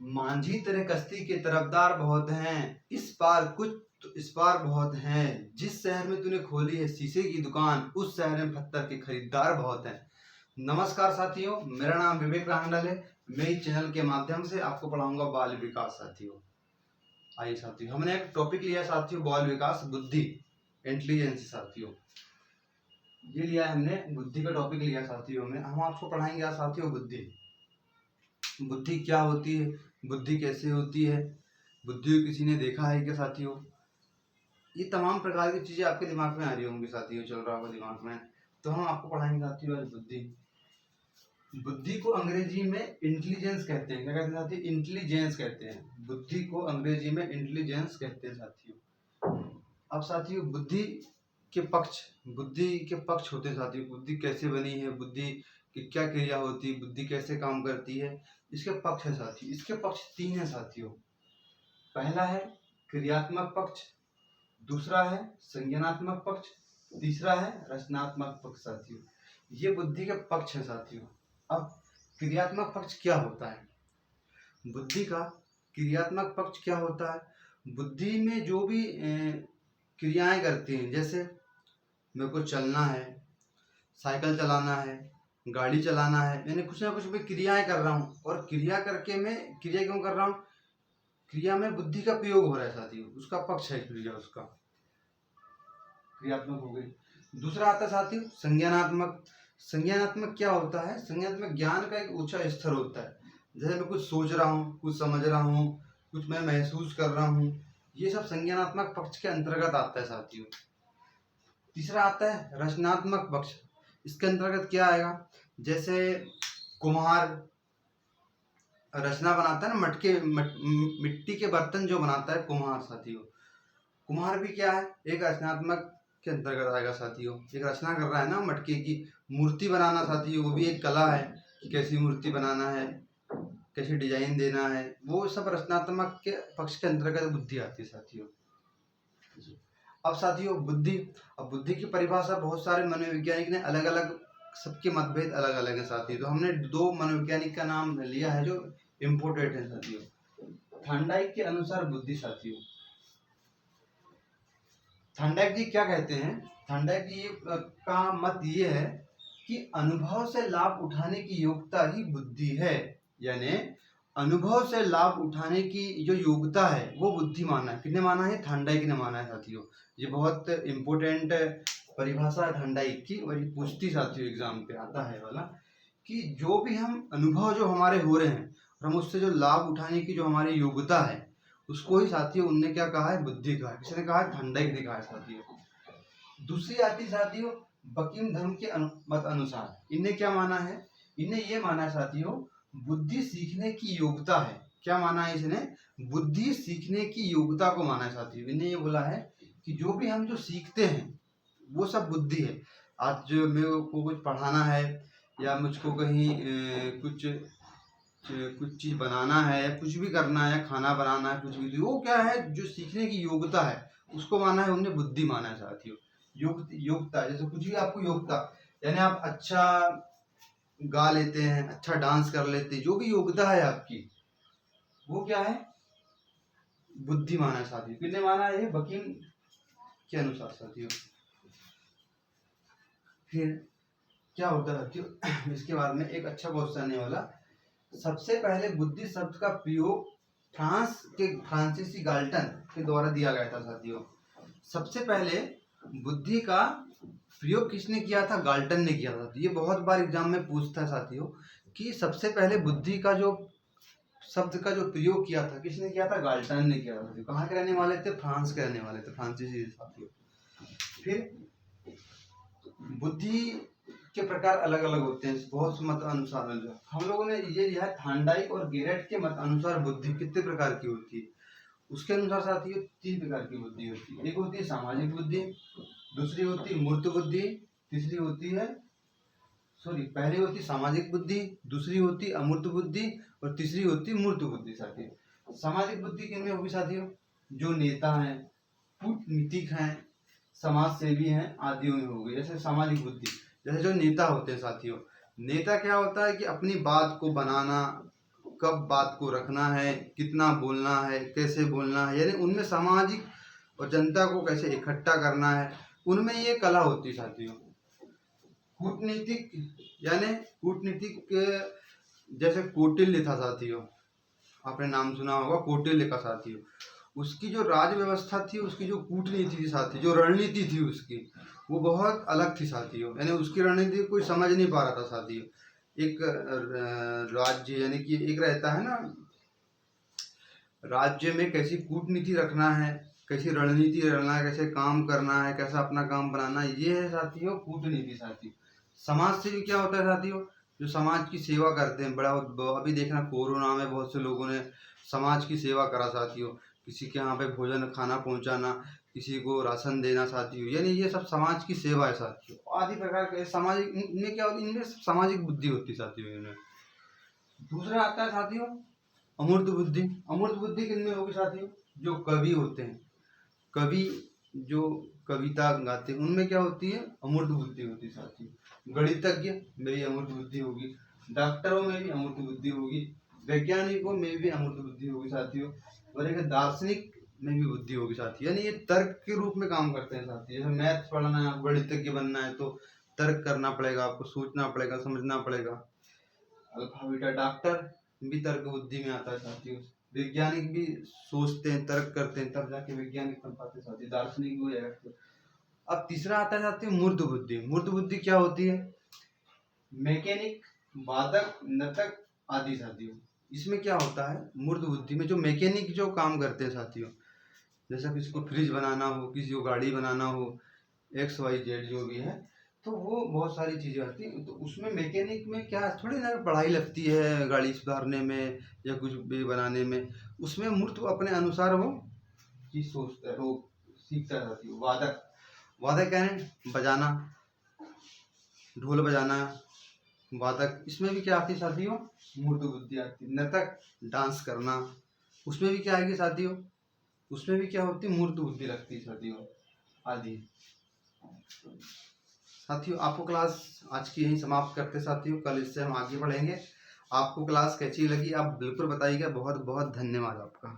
मांझी तेरे कश्ती के तरफदार बहुत हैं, इस पार कुछ तो इस पार बहुत हैं। जिस शहर में तूने खोली है शीशे की दुकान, उस शहर में पत्थर के खरीदार बहुत हैं। नमस्कार साथियों, मेरा नाम विवेक रांडल है। मैं इस चैनल के माध्यम से आपको पढ़ाऊंगा बाल विकास साथियों। आइए साथियों, हमने एक टॉपिक लिया साथियों, बाल विकास बुद्धि, इंटेलिजेंस साथियों। ये लिया हमने, बुद्धि का टॉपिक लिया साथियों में। हम आपको पढ़ाएंगे आज साथियों बुद्धि। बुद्धि क्या होती है, बुद्धि कैसे होती है, बुद्धि को किसी ने देखा है क्या साथियों। ये तमाम प्रकार की चीजें आपके दिमाग में आ रही होंगी साथियों, चल रहा होगा दिमाग में। तो हम आपको पढ़ाएंगे साथियों आज बुद्धि। बुद्धि को अंग्रेजी में इंटेलिजेंस कहते हैं। क्या कहते हैं साथियों? इंटेलिजेंस कहते हैं। बुद्धि को अंग्रेजी में इंटेलिजेंस कहते हैं साथियों। अब साथियों बुद्धि के पक्ष होते हैं साथियों। बुद्धि कैसे बनी है, बुद्धि की क्या क्रिया होती है, बुद्धि कैसे काम करती है, इसके पक्ष है साथियों। इसके पक्ष 3 है साथियों। पहला है क्रियात्मक पक्ष, दूसरा है संज्ञानात्मक पक्ष, तीसरा है रचनात्मक पक्ष साथियों। ये बुद्धि के पक्ष है साथियों। अब क्रियात्मक पक्ष क्या होता है? बुद्धि का क्रियात्मक पक्ष क्या होता है? बुद्धि में जो भी क्रियाएं करती हैं, जैसे मेरे को चलना है, साइकिल चलाना है, गाड़ी चलाना है, मैंने कुछ ना कुछ भी क्रियाएं कर रहा हूँ। और क्रिया करके मैं क्रिया क्यों कर रहा हूँ? क्रिया में बुद्धि का प्रयोग हो रहा है साथियों, उसका पक्ष है क्रिया, उसका क्रियात्मक हो गई। दूसरा आता है साथियों संज्ञानात्मक। संज्ञानात्मक क्या होता है? संज्ञानात्मक ज्ञान का एक ऊंचा स्तर होता है। जैसे मैं कुछ सोच रहा हूँ, कुछ समझ रहा हूँ, कुछ मैं महसूस कर रहा हूँ, ये सब संज्ञानात्मक पक्ष के अंतर्गत आता है साथियों। तीसरा आता है रचनात्मक पक्ष। इसके अंतर्गत क्या आएगा? जैसे कुम्हार रचना बनाता है ना, मिट्टी के बर्तन जो बनाता है कुम्हार साथियों। कुम्हार भी क्या है? एक रचनात्मक के अंतर्गत आएगा साथियों। एक रचना कर रहा है ना मटके की। मूर्ति बनाना साथियों, वो भी एक कला है कि कैसी मूर्ति बनाना है, कैसी डिजाइन देना है, वो सब रचनात्मक के पक्ष के अंतर्गत बुद्धि आती है साथियों। अब साथियों बुद्धि की परिभाषा बहुत सारे मनोवैज्ञानिक ने अलग अलग, सबके मतभेद अलग अलग है साथियों। तो हमने 2 मनोवैज्ञानिक का नाम लिया है जो इम्पोर्टेंट है साथियों। थॉर्नडाइक के अनुसार बुद्धि साथियों, थॉर्नडाइक जी क्या कहते हैं? थॉर्नडाइक जी का मत ये है कि अनुभव से लाभ उठाने की योग्यता ही बुद्धि है। यानी अनुभव से लाभ उठाने की जो योग्यता है वो बुद्धि माना है। किसने माना है? थॉर्नडाइक ने माना है साथियों। ये बहुत इम्पोर्टेंट परिभाषा है थॉर्नडाइक की, और ये पूछती साथियों एग्जाम पे आता है वाला, कि जो भी हम अनुभव जो हमारे हो रहे हैं और हम उससे जो लाभ उठाने की जो हमारी योग्यता है, उसको ही साथियों उनने क्या कहा है? बुद्धि कहा है। किसने कहा है? थॉर्नडाइक ने कहा है साथियों। दूसरी आती साथियों बकीम धर्म के मत अनुसार। इन्हें क्या माना है? इन्हें ये माना है साथियों बुद्धि सीखने की योग्यता है। क्या माना है इसने? बुद्धि सीखने की योग्यता को माना है साथियों। इन्हें ये बोला है कि जो भी हम जो सीखते हैं वो सब बुद्धि है। आज जो मेरे को कुछ पढ़ाना है, या मुझको कहीं कुछ चीज बनाना है, या कुछ भी करना है, खाना बनाना है, कुछ भी, वो क्या है? जो सीखने की योग्यता है उसको माना है उन्हें बुद्धि माना है साथियों। योग्यता, जैसे कुछ भी आपको योग्यता, यानी आप अच्छा गा लेते हैं, अच्छा डांस कर लेते हैं, जो भी योग्यता है आपकी वो क्या है? बुद्धि माना है साथियों। किसने माना है? बकीम के अनुसार साथियों। फिर क्या होता है साथियों इसके बाद में एक अच्छा क्वेश्चन है वाला। सबसे पहले बुद्धि शब्द का प्रयोग फ्रांसीसी गाल्टन के द्वारा दिया गया था साथियों। सबसे पहले बुद्धि का प्रयोग किसने किया था? गाल्टन ने किया था। ये बहुत बार एग्जाम में पूछता है साथियों कि सबसे पहले बुद्धि का जो शब्द का जो प्रयोग किया था किसने किया था? गाल्टन ने किया था। कहाँ के रहने वाले थे? फ्रांस के रहने वाले थे, फ्रांसीसी साथियों। फिर बुद्धि के प्रकार अलग अलग होते हैं बहुत मत अनुसार। हम लोगों ने ये लिया है थॉर्नडाइक और गेरट के मत अनुसार बुद्धि कितने प्रकार की होती है। उसके अनुसार साथियों 3 प्रकार की बुद्धि होती है। एक होती है सामाजिक बुद्धि, दूसरी होती है मूर्त बुद्धि, तीसरी होती है पहली होती सामाजिक बुद्धि, दूसरी होती अमूर्त बुद्धि, और तीसरी होती मूर्त बुद्धि साथियों। सामाजिक बुद्धि किनमें होगी साथियों? जो नेता हैं, कूटनीतिक हैं, समाज सेवी हैं, आदियों में होगी। जैसे सामाजिक बुद्धि, जैसे जो नेता होते हैं साथियों। नेता क्या होता है कि अपनी बात को बनाना, कब बात को रखना है, कितना बोलना है, कैसे बोलना है, यानी उनमें सामाजिक और जनता को कैसे इकट्ठा करना है, उनमें ये कला होती है साथियों। कूटनीतिक यानी कूटनीतिक जैसे कौटिल्य था साथियों, आपने नाम सुना होगा कौटिल्य का साथियों। उसकी जो राज व्यवस्था थी, उसकी जो कूटनीति थी साथी, जो रणनीति थी उसकी, वो बहुत अलग थी साथियों। यानी उसकी रणनीति कोई समझ नहीं पा रहा था साथियों। एक राज्य यानी कि एक रहता है ना, राज्य में कैसी कूटनीति रखना है, कैसी रणनीति रखना है, कैसे काम करना है, कैसा अपना काम बनाना है, ये है साथियों कूटनीति साथियों। समाज सेवी क्या होता है साथियों? जो समाज की सेवा करते हैं। बड़ा अभी देखना कोरोना में बहुत से लोगों ने समाज की सेवा करा साथियों। किसी के यहाँ पे भोजन खाना पहुँचाना, किसी को राशन देना साथियों, यानी ये सब समाज की सेवा है साथियों। आदि प्रकार के सामाजिक इनमें क्या होती है, इनमें सामाजिक बुद्धि होती है साथियों इनमें। दूसरा आता है साथियों अमूर्त बुद्धि। अमूर्त बुद्धि किनमें होगी साथियों? जो कवि होते हैं, कवि जो कविता गाते हैं, उनमें क्या होती है? अमूर्त बुद्धि होती है साथियों। गणितज्ञ में भी अमूर्त बुद्धि होगी, डॉक्टरों में भी अमूर्त बुद्धि होगी, वैज्ञानिकों में भी अमूर्त बुद्धि होगी साथियों, और एक दार्शनिक में भी बुद्धि होगी साथियों। यानी ये तर्क के रूप में काम करते हैं साथियों। जैसे मैथ्स पढ़ना है, आपको गणितज्ञ बनना है तो तर्क करना पड़ेगा, आपको सोचना पड़ेगा, समझना पड़ेगा। अल्फा बीटा डॉक्टर भी तर्क बुद्धि में आता है साथियों। वैज्ञानिक भी सोचते हैं, तर्क करते हैं, तब जाके वैज्ञानिक बन पाते हैं साथियों, दार्शनिक हो जाएगा। अब तीसरा आता है साथियों मूर्त बुद्धि। मूर्त बुद्धि क्या होती है? मैकेनिक, वादक, नर्तक आदि साथियों। इसमें क्या होता है मूर्त बुद्धि में? जो मैकेनिक जो काम करते हैं साथियों, जैसा किसी को फ्रिज बनाना हो, किसी को गाड़ी बनाना हो, XYZ जो भी है, तो वो बहुत सारी चीज़ें आती हैं। तो उसमें मैकेनिक में क्या थोड़ी ना पढ़ाई लगती है गाड़ी सुधारने में या कुछ भी बनाने में। उसमें मूर्त अपने अनुसार वो चीज़ सोचता है, वो सीखता है साथियों। वादक, वादक क्या है? बजाना, ढोल बजाना, वादक, इसमें भी क्या आती है साथियों? मूर्त बुद्धि आती है। नर्तक, डांस करना, उसमें भी क्या आएगी साथियों? उसमें भी क्या होती है? मूर्त बुद्धि लगती है साथियों आदि। साथियों आपको क्लास आज की यहीं समाप्त करते साथियों, कल इससे हम आगे बढ़ेंगे। आपको क्लास कैसी लगी आप बिल्कुल बताइएगा। बहुत बहुत धन्यवाद आपका।